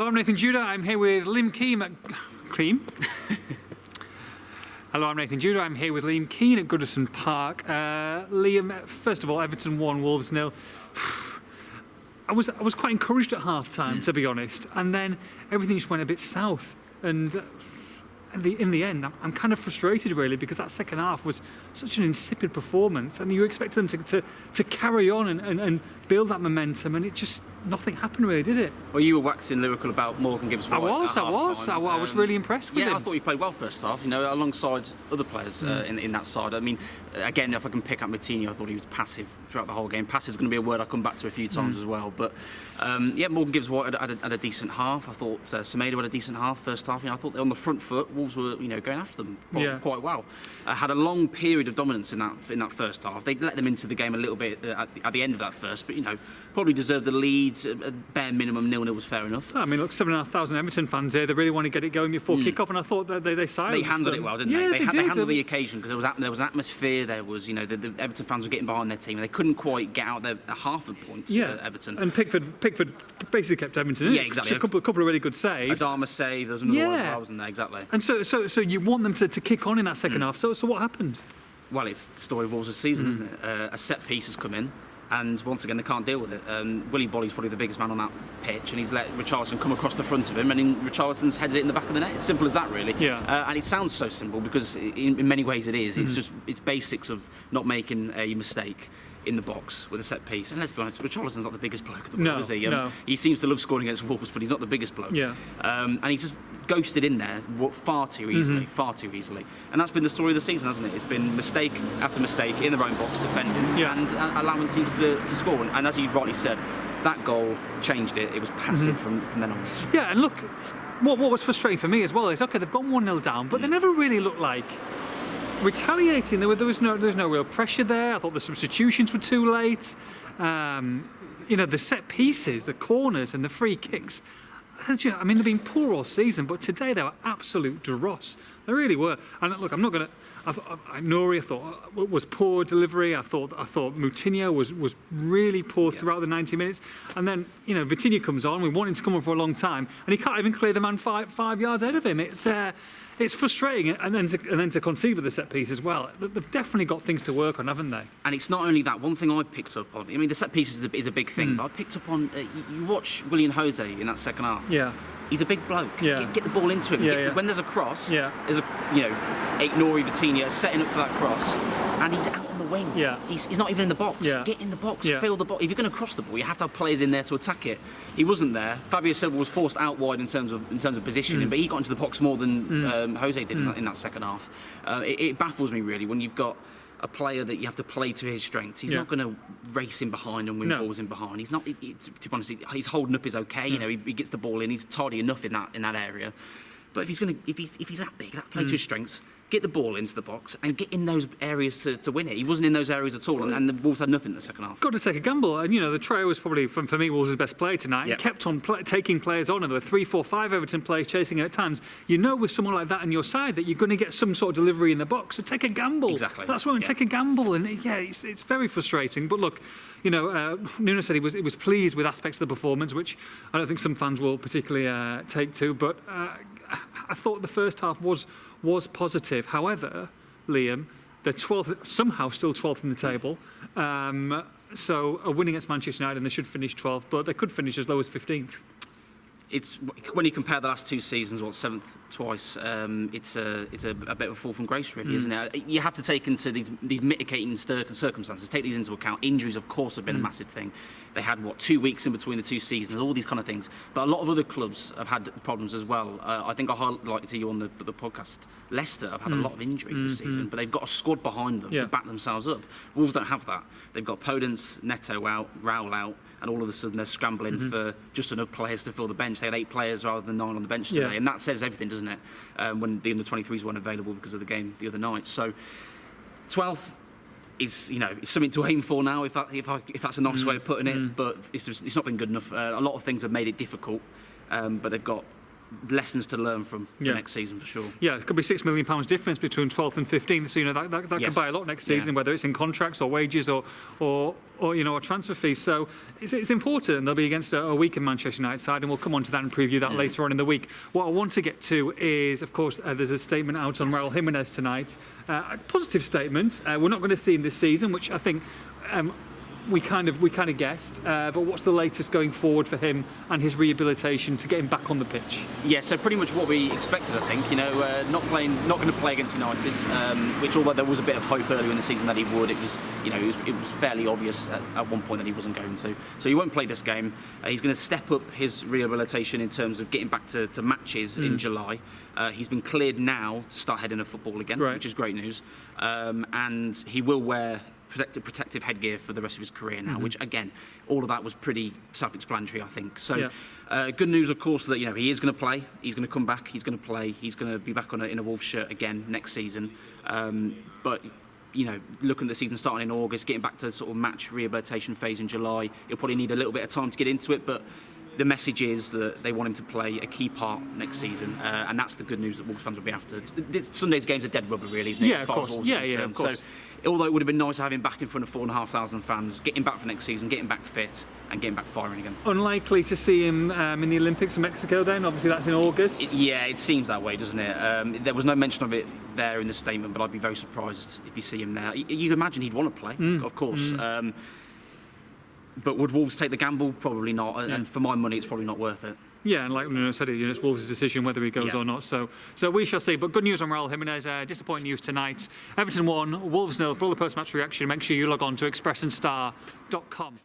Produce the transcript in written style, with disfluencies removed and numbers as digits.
Hello, I'm Nathan Judah. I'm here with Liam Keane at... Keane? Hello, I'm Nathan Judah. I'm here with Liam Keane at Goodison Park. Liam, first of all, Everton 1, Wolves 0. I was quite encouraged at half-time, to be honest, and then everything just went a bit south. And in the end, I'm kind of frustrated, really, because that second half was such an insipid performance, and you expected them to carry on and build that momentum, and it just, nothing happened, really, did it? Well, you were waxing lyrical about Morgan Gibbs-White. I was really impressed with him. Yeah, I thought he played well first half, alongside other players in that side. I mean, again, if I can pick up Moutinho, I thought he was passive throughout the whole game. Passive is going to be a word I'll come back to a few times as well. But Morgan Gibbs-White had a decent half. I thought Semedo had a decent half first half. I thought on the front foot, Wolves were going after them quite well. Had a long period of dominance in that first half. They let them into the game a little bit at the end of that first, but probably deserved the lead. Bare minimum 0-0 was fair enough. I mean, look, 7,500 Everton fans here. They really want to get it going before kick-off, and I thought that they silenced They handled it well, didn't they? Yeah, They handled the occasion because there was an atmosphere. There was, the Everton fans were getting behind their team, and they couldn't quite get out their half of points. Everton and Pickford basically kept Everton in. Yeah, exactly. A couple of really good saves. Adama save. There was another one as well, wasn't there? Exactly. And so you want them to kick on in that second half. So what happened? Well, it's the story of Wolves' season, isn't it? A set piece has come in. And once again, they can't deal with it. Willy Bolly's probably the biggest man on that pitch, and he's let Richarlison come across the front of him, and Richarlison's headed it in the back of the net. It's simple as that, really. Yeah. And it sounds so simple because in many ways it is. It's basics of not making a mistake in the box with a set piece. And let's be honest, Richarlison's not the biggest bloke of the world, is he? No. He seems to love scoring against Wolves, but he's not the biggest bloke. Yeah. And he's just ghosted in there far too easily. And that's been the story of the season, hasn't it? It's been mistake after mistake in their own box, defending and allowing teams to score. And as you rightly said, that goal changed it. It was passive from then onwards. Yeah, and look, what was frustrating for me as well is, okay, they've gone 1-0 down, but they never really looked like retaliating. There was no real pressure there. I thought the substitutions were too late. The set pieces, the corners and the free kicks, I mean, they've been poor all season, but today they were absolute dross. They really were. And look, I'm not going to... Nouri, I thought, was poor delivery. I thought Moutinho was really poor throughout the 90 minutes. And then, Vitinha comes on. We want him to come on for a long time, and he can't even clear the man five yards ahead of him. It's frustrating, and then to concede with the set piece as well. They've definitely got things to work on, haven't they? And it's not only that. One thing I picked up on, I mean, the set piece is a big thing, but I picked up on, you watch Willian Jose in that second half. Yeah. He's a big bloke. Yeah. Get the ball into him. When there's a cross, there's Nouri Vitinha setting up for that cross, and he's out on the wing. Yeah. He's not even in the box. Yeah. Get in the box, Yeah. fill the box. If you're going to cross the ball, you have to have players in there to attack it. He wasn't there. Fabio Silva was forced out wide in terms of positioning, but he got into the box more than Jose did in that second half. It baffles me, really, when you've got a player that you have to play to his strengths. He's not going to race in behind and win balls in behind. He's not. To be honest, his holding up is okay. He gets the ball in. He's tidy enough in that area. But if he's that big, that play to his strengths, get the ball into the box and get in those areas to win it. He wasn't in those areas at all, and the Wolves had nothing in the second half. Got to take a gamble, and the trio was probably, for me, Wolves' best player tonight. Yep. He kept on taking players on, and there were 3, 4, 5 Everton players chasing it at times. With someone like that on your side that you're going to get some sort of delivery in the box, so take a gamble. Exactly. That's why take a gamble, and it's very frustrating. But look, Nuno said he was pleased with aspects of the performance, which I don't think some fans will particularly take to, but I thought the first half was positive. However, Liam, they're 12th, somehow still 12th in the table. So a win against Manchester United, and they should finish 12th, but they could finish as low as 15th. It's when you compare the last two seasons, 7th twice. It's a bit of a fall from grace, really, isn't it? You have to take into these mitigating circumstances. Take these into account. Injuries, of course, have been a massive thing. They had 2 weeks in between the two seasons, all these kind of things. But a lot of other clubs have had problems as well. I think I highlighted to you on the podcast. Leicester have had a lot of injuries this season, but they've got a squad behind them to back themselves up. Wolves don't have that. They've got Podence, Neto out, Raul out, and all of a sudden they're scrambling for just enough players to fill the bench. They had 8 players rather than 9 on the bench today, and that says everything, doesn't it? When the under-23s weren't available because of the game the other night. So 12th is, it's something to aim for now, if that's a nice way of putting it. But it's not been good enough. A lot of things have made it difficult, but they've got lessons to learn from for next season for sure. Yeah, it could be £6 million difference between 12th and 15th. So that could buy a lot next season, whether it's in contracts or wages or transfer fees. So it's important. They'll be against a weaker Manchester United side, and we'll come on to that and preview that later on in the week. What I want to get to is, of course, there's a statement out on Raul Jimenez tonight. A positive statement. We're not going to see him this season, which I think. We kind of guessed, but what's the latest going forward for him and his rehabilitation to get him back on the pitch? Yeah, so pretty much what we expected, I think. Not going to play against United, which although there was a bit of hope earlier in the season that he would, it was fairly obvious at one point that he wasn't going to. So he won't play this game. He's going to step up his rehabilitation in terms of getting back to matches in July. He's been cleared now to start heading a football again, which is great news. And he will wear protective headgear for the rest of his career now, which again, all of that was pretty self-explanatory, I think. So, good news, of course, that he is going to play. He's going to come back. He's going to play. He's going to be back in a Wolves shirt again next season. But looking at the season starting in August, getting back to sort of match rehabilitation phase in July, he'll probably need a little bit of time to get into it, but. The message is that they want him to play a key part next season, and that's the good news that Wolves fans will be after. Sunday's game's a dead rubber, really, isn't it? Yeah, of course. Of course. So, although it would have been nice to have him back in front of 4,500 fans, getting back for next season, getting back fit, and getting back firing again. Unlikely to see him in the Olympics in Mexico then? Obviously that's in August. It seems that way, doesn't it? There was no mention of it there in the statement, but I'd be very surprised if you see him there. You'd imagine he'd want to play, of course. But would Wolves take the gamble? Probably not. And for my money, it's probably not worth it. Yeah, and like Nuno said, it's Wolves' decision whether he goes or not. So we shall see. But good news on Raul Jimenez. Disappointing news tonight. Everton 1, Wolves 0. For all the post-match reaction, make sure you log on to expressandstar.com.